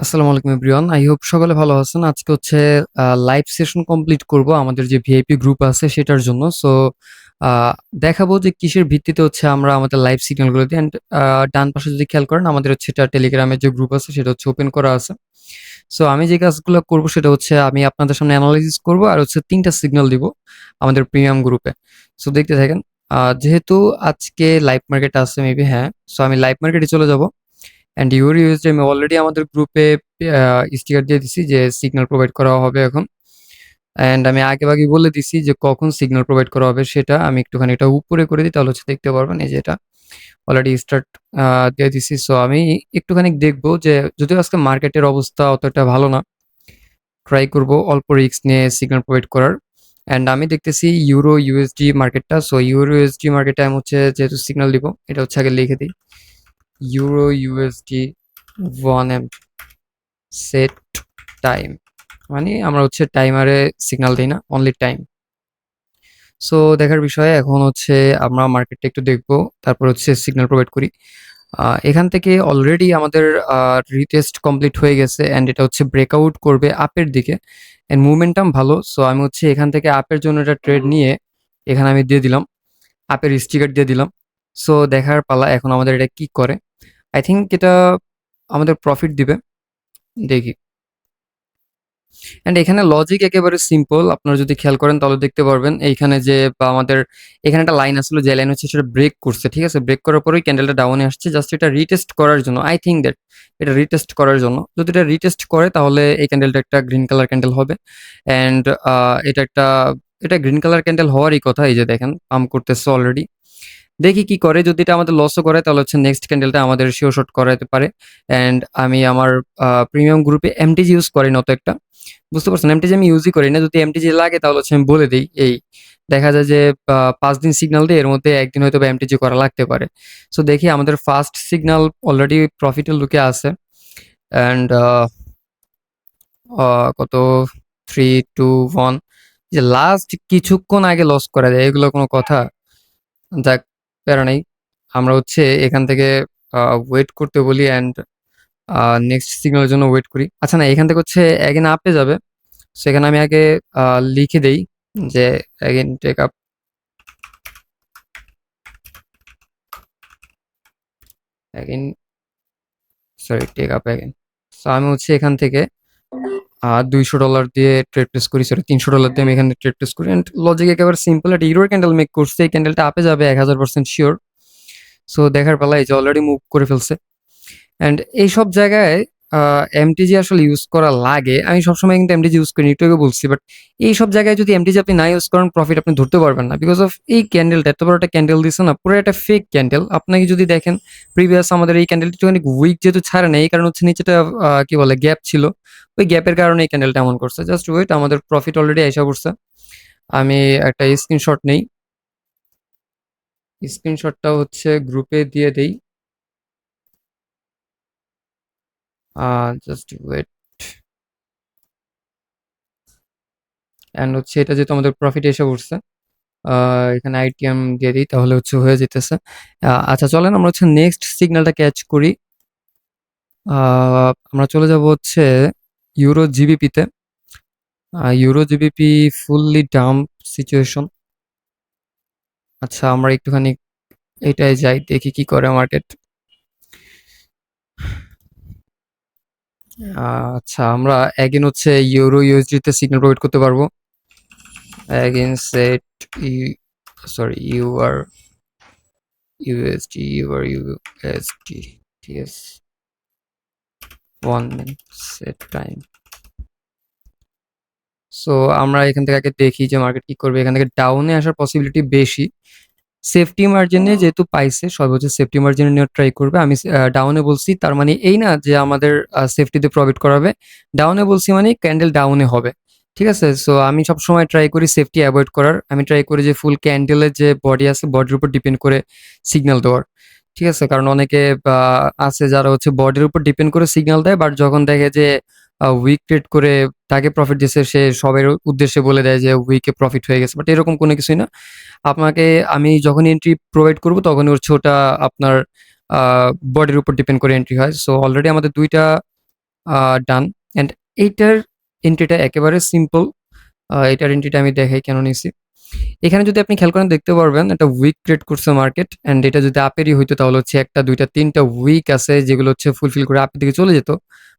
আসসালামু আলাইকুম everyone. I hope সকলে ভালো আছেন। আজকে হচ্ছে লাইভ সেশন কমপ্লিট করব আমাদের যে ভিআইপি গ্রুপ আছে সেটার জন্য। সো আ দেখাবো যে কিসের ভিত্তিতে হচ্ছে আমরা আমাদের লাইভ সিগন্যালগুলো দিই। অ্যান্ড ডান পাশে যদি খেয়াল করেন আমাদের হচ্ছে এটা টেলিগ্রামের যে গ্রুপ আছে সেটা হচ্ছে ওপেন করা আছে। সো আমি যে কাজগুলো করব সেটা হচ্ছে আমি আপনাদের সামনে এনালাইসিস করব আর হচ্ছে ৩ টা সিগন্যাল দিব আমাদের প্রিমিয়াম গ্রুপে। সো দেখতে থাকেন। যেহেতু আজকে লাইভ মার্কেট আছে মেবি হ্যাঁ। সো আমি লাইভ মার্কেটে চলে যাব। অ্যান্ড ইউর ইউএসডি আমি অলরেডি আমাদের গ্রুপে স্টিকার দিয়ে দিছি যে সিগন্যাল প্রোভাইড করা হবে এখন। অ্যান্ড আমি আগেভাগেই বলে দিছি যে কখন সিগন্যাল প্রোভাইড করা হবে সেটা আমি একটুখানি এটা উপরে করে দিই তাহলে হচ্ছে দেখতে পারবেন। এই যে এটা অলরেডি স্টার্ট দিয়ে দিছি। সো আমি একটুখানি দেখবো যে যদিও আজকে মার্কেটের অবস্থা অতটা ভালো না, ট্রাই করব অল্প রিস্ক নিয়ে সিগন্যাল প্রোভাইড করার। অ্যান্ড আমি দেখতেছি ইউরো ইউএসডি মার্কেটটা। সো ইউরো ইউএসডি মার্কেটে আমি হচ্ছে যেহেতু সিগন্যাল দিব এটা হচ্ছে আগে লিখে দিই। Euro USD 1M set time, মানে আমরা হচ্ছে টাইমারে সিগন্যাল দিই না, অনলি টাইম। সো দেখার বিষয়ে এখন হচ্ছে আমরা মার্কেটটা একটু দেখবো, তারপর হচ্ছে সিগন্যাল প্রোভাইড করি। এখান থেকে অলরেডি আমাদের রিটেস্ট কমপ্লিট হয়ে গেছে অ্যান্ড এটা হচ্ছে ব্রেকআউট করবে আপের দিকে অ্যান্ড মুভমেন্টাম ভালো। সো আমি হচ্ছে এখান থেকে আপের জন্য এটা ট্রেড নিয়ে এখানে আমি দিয়ে দিলাম, আপের স্টিকার দিয়ে দিলাম। সো দেখার পালা এখন আমাদের এটা কি করে। আই থিঙ্ক এটা আমাদের প্রফিট দিবে, দেখি। অ্যান্ড এখানে লজিক একেবারে সিম্পল, আপনারা যদি খেয়াল করেন তাহলে দেখতে পারবেন এইখানে যে বা আমাদের এখানে একটা লাইন আসলো, যে লাইন হচ্ছে সেটা ব্রেক করছে, ঠিক আছে। ব্রেক করার পরেই ক্যান্ডেলটা ডাউনে আসছে, জাস্ট এটা রিটেস্ট করার জন্য। আই থিঙ্ক দ্যাট এটা রিটেস্ট করার জন্য, যদি এটা রিটেস্ট করে তাহলে এই ক্যান্ডেলটা একটা গ্রিন কালার ক্যান্ডেল হবে। অ্যান্ড এটা একটা এটা গ্রিন কালার ক্যান্ডেল হওয়ারই কথা। এই যে দেখেন পাম্প করতেছে অলরেডি, দেখি কি করে। যদি এটা আমাদের লসও করে তাহলে হচ্ছে নেক্সট ক্যান্ডেলটা আমাদের শিওর শট করাতে পারে। অ্যান্ড আমি আমার প্রিমিয়াম গ্রুপে এমটিজি ইউজ করি না তো একটা, বুঝতে পারছেন। এমটিজি আমি ইউজই করি না, যদি এমটিজি লাগে তাহলে হচ্ছে আমি বলে দিই। এই দেখা যায় যে ৫ দিন সিগন্যাল দিয়ে এর মধ্যে একদিন হয়তো এমটিজি করা লাগতে পারে। সো দেখি আমাদের ফার্স্ট সিগন্যাল অলরেডি প্রফিটের লুকে আছে। অ্যান্ড কত 3 2 1, যে লাস্ট কিছুক্ষণ আগে লস করা যায় এগুলো কোনো কথা? যাক, প্যারা নাই। আমরা হচ্ছে এখান থেকে ওয়েট করতে বলি অ্যান্ড নেক্সট সিগন্যালের জন্য ওয়েট করি। আচ্ছা না, এখান থেকে হচ্ছে এগেন আপে যাবে। সেখানে আমি আগে লিখে দেই যে again take up, again sorry take up again. So আমি হচ্ছে এখান থেকে $200 দিয়ে ট্রেড প্লেস করি, সরি $300 দিয়ে আমি এখানে ট্রেড প্লেস করি। অ্যান্ড লজিক একেবারে সিম্পল, একটা ইউরোর ক্যান্ডেল মেক করছে, এই ক্যান্ডেলটা আপে যাবে 1000% শিওর। সো দেখার পালা, এই যে অলরেডি মুভ করে ফেলছে। অ্যান্ড এইসব জায়গায় এমটিজি আসলে ইউজ করা লাগে। আমি সবসময় কিন্তু এমটিজি ইউজ করি, একটু আগে বলছি। বাট এইসব জায়গায় যদি এমটিজি আপনি না ইউজ করেন, প্রফিট আপনি ধরতে পারবেন না, বিকজ অফ এই ক্যান্ডেলটা এত বড় একটা ক্যান্ডেল দিচ্ছে না, পুরো একটা ফেক ক্যান্ডেল। আপনাকে যদি দেখেন প্রিভিয়াস আমাদের এই ক্যান্ডেলটি একটুখানি উইক যেহেতু ছাড়ে না, এই কারণে হচ্ছে নিচেটা কি বলে গ্যাপ ছিল, ওই গ্যাপের কারণে এই ক্যান্ডেলটা এমন করছে। জাস্ট ওয়েট, আমাদের প্রফিট অলরেডি আইসা পড়ছে। আমি একটা স্ক্রিনশট নেই, স্ক্রিনশটটা হচ্ছে গ্রুপে দিয়ে দেই। Just wait. অ্যান্ড হচ্ছে এটা যেহেতু আমাদের প্রফিট এসে পড়ছে, এখানে আইটিএম দিয়ে দিই তাহলে হচ্ছে হয়ে যেতেছে। আচ্ছা চলেন আমরা হচ্ছে নেক্সট সিগন্যালটা ক্যাচ করি। আমরা চলে যাব হচ্ছে ইউরো জিবিপিতে। Euro GBP fully dump situation. আচ্ছা আমরা একটুখানি এটাই যাই, দেখি কি করে মার্কেট। আচ্ছা আমরা এগেন হচ্ছে ইউরো ইউএসডি সিগন্যাল প্রোভাইড করতে পারবো। Again set sorry EUR USD, EUR USD, ঠিক আছে, 1 সেট টাইম। সো আমরা এখান থেকে আগে দেখি যে মার্কেট কি করবে। এখান থেকে ডাউনে আসার পসিবিলিটি বেশি। সেফটি মার্জিনে যেহেতু পাইছে, সর্বোচ্চ সেফটি মার্জিনে নেওয়ার ট্রাই করবে। আমি ডাউনে বলছি, তার মানে এই না যে আমাদের সেফটিতে প্রফিট করাবে। ডাউনে বলছি মানে ক্যান্ডেল ডাউনে হবে, ঠিক আছে। সো আমি সবসময় ট্রাই করি সেফটি অ্যাভয়েড করার। আমি ট্রাই করি যে ফুল ক্যান্ডেলের যে বডি আছে বডির উপর ডিপেন্ড করে সিগন্যাল দেওয়ার, ঠিক আছে। কারণ অনেকে আছে যারা হচ্ছে বডির উপর ডিপেন্ড করে সিগন্যাল দেয়, বাট যখন দেখে যে উইক ট্রেড করে তাকে প্রফিট দিচ্ছে, সে সবের উদ্দেশ্যে বলে দেয় যে উইকে প্রফিট হয়ে গেছে। বাট এরকম কোনো কিছুই না। আপনাকে আমি যখন এন্ট্রি প্রোভাইড করব তখনই হচ্ছে ওটা আপনার বডির উপর ডিপেন্ড করে এন্ট্রি হয়। সো অলরেডি আমাদের ২টা ডান। অ্যান্ড এইটার এন্ট্রিটা একেবারে সিম্পল। এটার এন্ট্রিটা আমি দেখাই কেন নিছি। এখানে যদি আপনি খেয়াল করেন দেখতে পারবেন একটা উইক ক্রিয়েট করছে মার্কেট, অ্যান্ড এটা যদি আপেরই হইতো তাহলে হচ্ছে একটা দুইটা তিনটা উইক আছে যেগুলো হচ্ছে ফুলফিল করে আপের দিকে চলে যেত।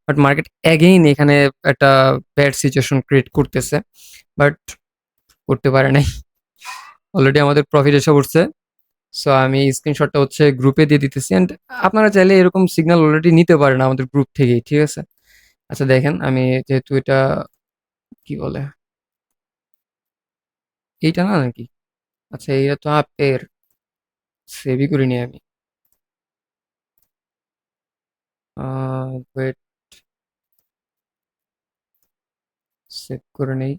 বাট মার্কেট অ্যাগেইন এখানে একটা ব্যাড সিচুয়েশন ক্রিয়েট করতেছে, বাট করতে পারে নাই। অলরেডি আমাদের প্রফিট এসে পড়ছে। সো আমি স্ক্রিনশটটা হচ্ছে গ্রুপে দিয়ে দিতেছি, অ্যান্ড আপনারা চাইলে এরকম সিগন্যাল অলরেডি নিতে পারেন আমাদের গ্রুপ থেকেই, ঠিক আছে? আচ্ছা দেখেন, আমি যেহেতু এটা কি বলে, এইটা না নাকি? আচ্ছা এইটা তো আপের, সেভই করিনি আমি। ওয়েট, সেভ করে নেই।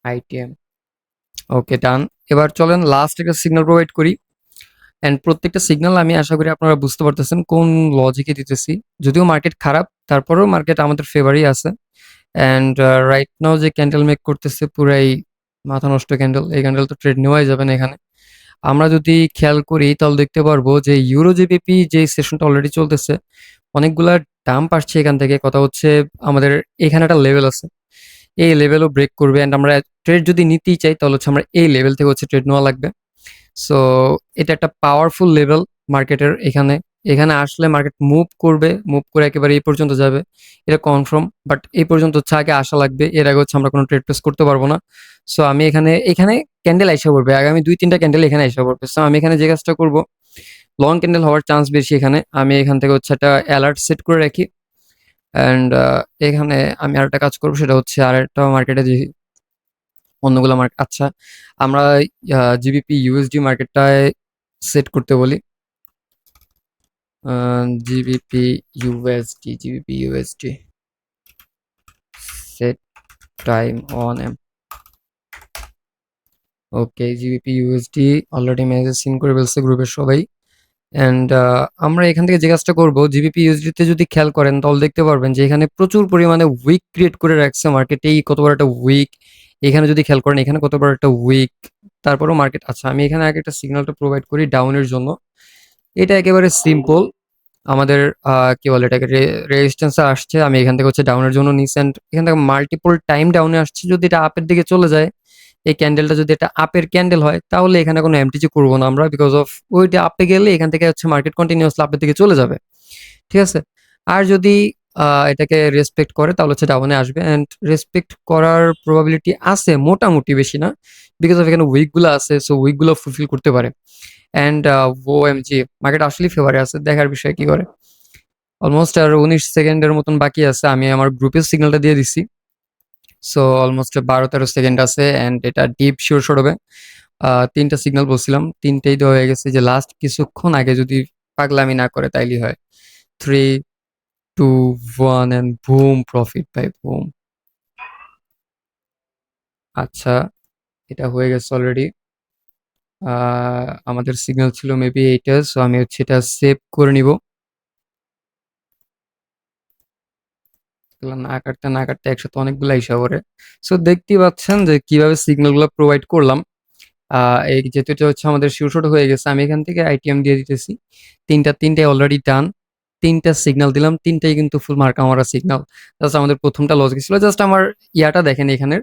আইটিএম, ওকে ডান। এবার চলেন লাস্ট একটা সিগন্যাল প্রোভাইড করি, অ্যান্ড প্রত্যেকটা সিগন্যাল আমি আশা করি আপনারা বুঝতে পারতেছেন কোন লজিকে দিতেছি। যদিও মার্কেট খারাপ, তারপরেও মার্কেট আমাদের ফেভারই আছে। অ্যান্ড রাইট নাও যে ক্যান্ডেল মেক করতেছে পুরাই মাথা নষ্ট ক্যান্ডেল, এই ক্যান্ডেল তো ট্রেড নেওয়াই যাবে না এখানে। আমরা যদি খেয়াল করি তাহলে দেখতে পারবো যে ইউরো জিবিপি যে সেশনটা অলরেডি চলতেছে, অনেকগুলা ডাম্প আসছে এখান থেকে। কথা হচ্ছে আমাদের এখানে একটা লেভেল আছে, এই লেভেলও ব্রেক করবে, অ্যান্ড আমরা ট্রেড যদি নিতেই চাই তাহলে হচ্ছে আমরা এই লেভেল থেকে হচ্ছে ট্রেড নেওয়া লাগবে। সো এটা একটা পাওয়ারফুল লেভেল মার্কেটের। এখানে এখানে আসলে মার্কেট মুভ করবে, মুভ করে একেবারে এই পর্যন্ত যাবে, এটা কনফার্ম। বাট এই পর্যন্ত হচ্ছে আগে আসা লাগবে, এর আগে হচ্ছে আমরা কোনো ট্রেড প্লেস করতে পারবো না। সো আমি এখানে এখানে ক্যান্ডেল আইসা পড়বে, আগামী 2-3টা ক্যান্ডেল এখানে আইসা পড়বে। সো আমি এখানে যে কাজটা করবো, লং ক্যান্ডেল হওয়ার চান্স বেশি এখানে, আমি এখান থেকে হচ্ছে একটা অ্যালার্ট সেট করে রাখি। অ্যান্ড এখানে আমি আরেকটা কাজ করবো, সেটা হচ্ছে আরেকটা মার্কেটে যে অন্যগুলো মার্কেট, আচ্ছা আমরা জিবিপি ইউএসডি মার্কেটটায় সেট করতে বলি। GBP USD set time on M. Okay, GBP USD already message seen করে ফেলছে গ্রুপের সবাই। অ্যান্ড আমরা এখান থেকে যে কাজটা করবো, জিবিপি ইউএসডিতে যদি খেয়াল করেন তাহলে দেখতে পারবেন যে এখানে প্রচুর পরিমাণে উইক ক্রিয়েট করে রাখছে মার্কেটে। এই কত বড় একটা উইক, এখানে যদি খেয়াল করেন এখানে কত বড় একটা উইক, তারপরেও মার্কেট। আচ্ছা আমি এখানে আগে একটা সিগন্যালটা প্রোভাইড করি ডাউনের জন্য। এটা একেবারে সিম্পল, আমাদের কি বলে এটাকে, রেজিস্ট্যান্স আসছে, আমি এখান থেকে হচ্ছে ডাউনের জন্য নিচ্ছি, অ্যান্ড এখান থেকে মাল্টিপল টাইম ডাউনে আসছে। যদি এটা আপের দিকে চলে যায়, এই ক্যান্ডেলটা যদি এটা আপের ক্যান্ডেল হয় তাহলে এখানে কোনো এমটিজি করবো না আমরা, বিকজ অফ ওইটা আপে গেলে এখান থেকে হচ্ছে মার্কেট কন্টিনিউয়াসলি আপের দিকে চলে যাবে, ঠিক আছে? আর যদি এটাকে রেসপেক্ট করে তাহলে হচ্ছে ডাউনে আসবে, অ্যান্ড রেসপেক্ট করার প্রবাবিলিটি আছে মোটামুটি, বেশি না, বিকজ অফ এখানে উইকগুলো আছে, সো উইকগুলো ফুলফিল করতে পারে। And O M G, market আসলেই ফেভারে আছে, দেখার বিষয় কি করে। অলমোস্ট আর 19 সেকেন্ডের মতন বাকি আছে, আমি আমার গ্রুপের সিগন্যালটা দিয়ে দিছি। সো অলমোস্ট 12-13 সেকেন্ড আছে, অ্যান্ড এটা ডিপ শিওর শট হবে। 3টা সিগন্যাল বলছিলাম, 3টেই দেওয়া হয়ে গেছে, যে লাস্ট কিছুক্ষণ আগে যদি পাগলামি না করে তাইলেই হয়। 3, 2, 1 অ্যান্ড বুম, প্রফিট ভাই, বুম। আচ্ছা এটা হয়ে গেছে অলরেডি। আমাদের সিগন্যাল ছিল মেবি এইটা, সো আমি হচ্ছে এটা সেভ করে নিব। না কাটতে না কাটতে একসাথে অনেকগুলো হিসাব করে। সো দেখতেই পাচ্ছেন যে কিভাবে সিগন্যালগুলো প্রোভাইড করলাম। এই যেহেতু এটা হচ্ছে আমাদের শিওর হয়ে গেছে, আমি এখান থেকে আইটিএম দিয়ে দিতেছি। তিনটাই অলরেডি ডান। 3টা সিগন্যাল দিলাম, 3টাই কিন্তু ফুল মার্কা মারা সিগন্যাল। জাস্ট আমাদের প্রথমটা লস গেছিল। জাস্ট আমার ইয়াটা দেখেন এখানের,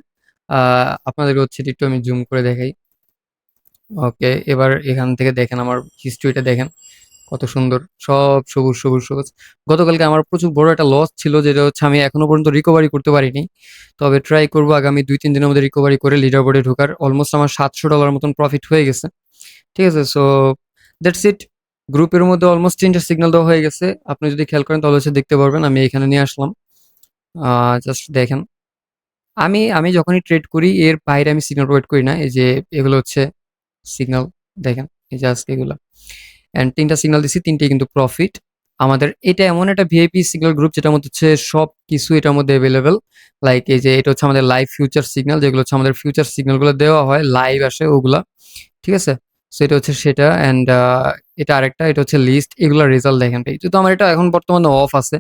আপনাদের হচ্ছে একটু আমি জুম করে দেখাই। ওকে, এবার এখান থেকে দেখেন আমার হিস্ট্রিটা দেখেন কত সুন্দর, সব সবুজ সবুজ সবুজ। গতকালকে আমার প্রচুর বড় একটা লস ছিল, যেটা হচ্ছে আমি এখনো পর্যন্ত রিকভারি করতে পারিনি। তবে ট্রাই করবো আগামী 2-3 দিনের মধ্যে রিকভারি করে লিডার বোর্ডে ঢোকার। অলমোস্ট আমার $700 মতন প্রফিট হয়ে গেছে, ঠিক আছে? So that's it. গ্রুপের মধ্যে অলমোস্ট 3টা সিগন্যাল দেওয়া হয়ে গেছে, আপনি যদি খেয়াল করেন তাহলে হচ্ছে দেখতে পারবেন। আমি এখানে নিয়ে আসলাম, জাস্ট দেখেন। আমি আমি যখনই ট্রেড করি এর বাইরে আমি সিগন্যাল প্রোভাইড করি না। এই যে এগুলো হচ্ছে সিগন্যাল, দেখেন এই যে আজকে এগুলা, অ্যান্ড 3টা সিগন্যাল দিছি, 3টেই কিন্তু প্রফিট আমাদের। এটা এমন একটা ভিআইপি সিগন্যাল গ্রুপ যেটার মধ্যে হচ্ছে সব কিছু এটার মধ্যে অ্যাভেলেবেল। লাইক এই যে এটা হচ্ছে আমাদের লাইভ ফিউচার সিগন্যাল, যেগুলো হচ্ছে আমাদের ফিউচার সিগন্যালগুলো দেওয়া হয় লাইভ আসে ওগুলা, ঠিক আছে? সো এটা হচ্ছে সেটা, অ্যান্ড এটা আরেকটা, এটা হচ্ছে লিস্ট, এগুলা রেজাল্ট দেখেন ভাই। যেহেতু আমার এটা এখন বর্তমানে অফ আছে,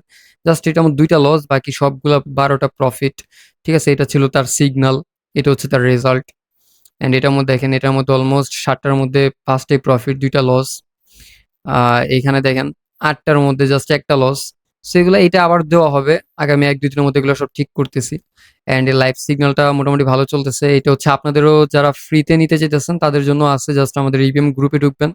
জাস্ট এটা আমার 2টা লস, বাকি সবগুলা 12টা প্রফিট, ঠিক আছে? এটা ছিল তার সিগন্যাল, এটা হচ্ছে তার রেজাল্ট। অ্যান্ড এটার মধ্যে দেখেন, এটার মধ্যে অলমোস্ট 7টার মধ্যে 5টাই প্রফিট, 2টা লস। এইখানে দেখেন ৮টার মধ্যে জাস্ট একটা লস। সো এগুলা এটা আবার দেওয়া হবে। আগামী ১-২ দিনের মধ্যে এগুলো সব ঠিক করতেছি। অ্যান্ড এই লাইভ সিগন্যালটা মোটামুটি ভালো চলতেছে। এটা হচ্ছে আপনাদেরও যারা ফ্রিতে নিতে চাইতেছেন তাদের জন্য আছে। জাস্ট আমাদের ইভিএম গ্রুপে ঢুকবেন।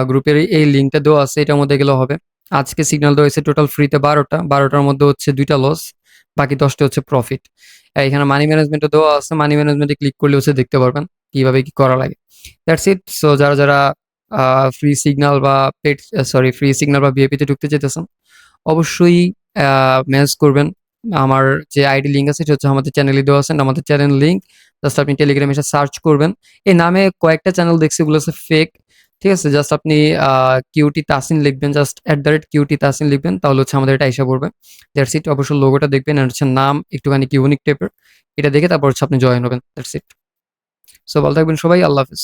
গ্রুপের এই লিঙ্কটা দেওয়া আছে, এটার মধ্যে গেলে হবে। আজকে সিগন্যাল দেওয়া হয়েছে টোটাল ফ্রিতে ১২টা। ১২টার মধ্যে হচ্ছে ২টা লস, বাকি ১০টা হচ্ছে প্রফিট। এখানে মানি ম্যানেজমেন্টও দেওয়া আছে। মানি ম্যানেজমেন্টে ক্লিক করলে হচ্ছে দেখতে পারবেন কিভাবে কি করা লাগে। That's it. সো যারা ফ্রি সিগন্যাল বা পেড ফ্রি সিগন্যাল বা ভিআইপিতে ঢুকতে চাইতেছেন অবশ্যই মেসেজ করবেন। আমার যে আইডি লিঙ্ক আছে সেটা হচ্ছে আমাদের চ্যানেলে দেওয়া আছে। আমাদের চ্যানেল লিঙ্ক জাস্ট আপনি টেলিগ্রামে এসে সার্চ করবেন। এই নামে কয়েকটা চ্যানেল দেখছি, ওগুলো হচ্ছে ফেক। ঠিক আছে? জাস্ট আপনি কিউটি তাসিন লিখবেন, জাস্ট @কিউটি তাসিন লিখবেন, তাহলে হচ্ছে আমাদের এটা আইসা পড়বে। That's it. অবশ্যই লোগোটা দেখবেন আর হচ্ছে নাম একটুখানি ইউনিক টাইপের। এটা দেখে তারপর হচ্ছে আপনি জয়েন হবেন। That's it. সো ভালো থাকবেন সবাই। আল্লাহ হাফেজ।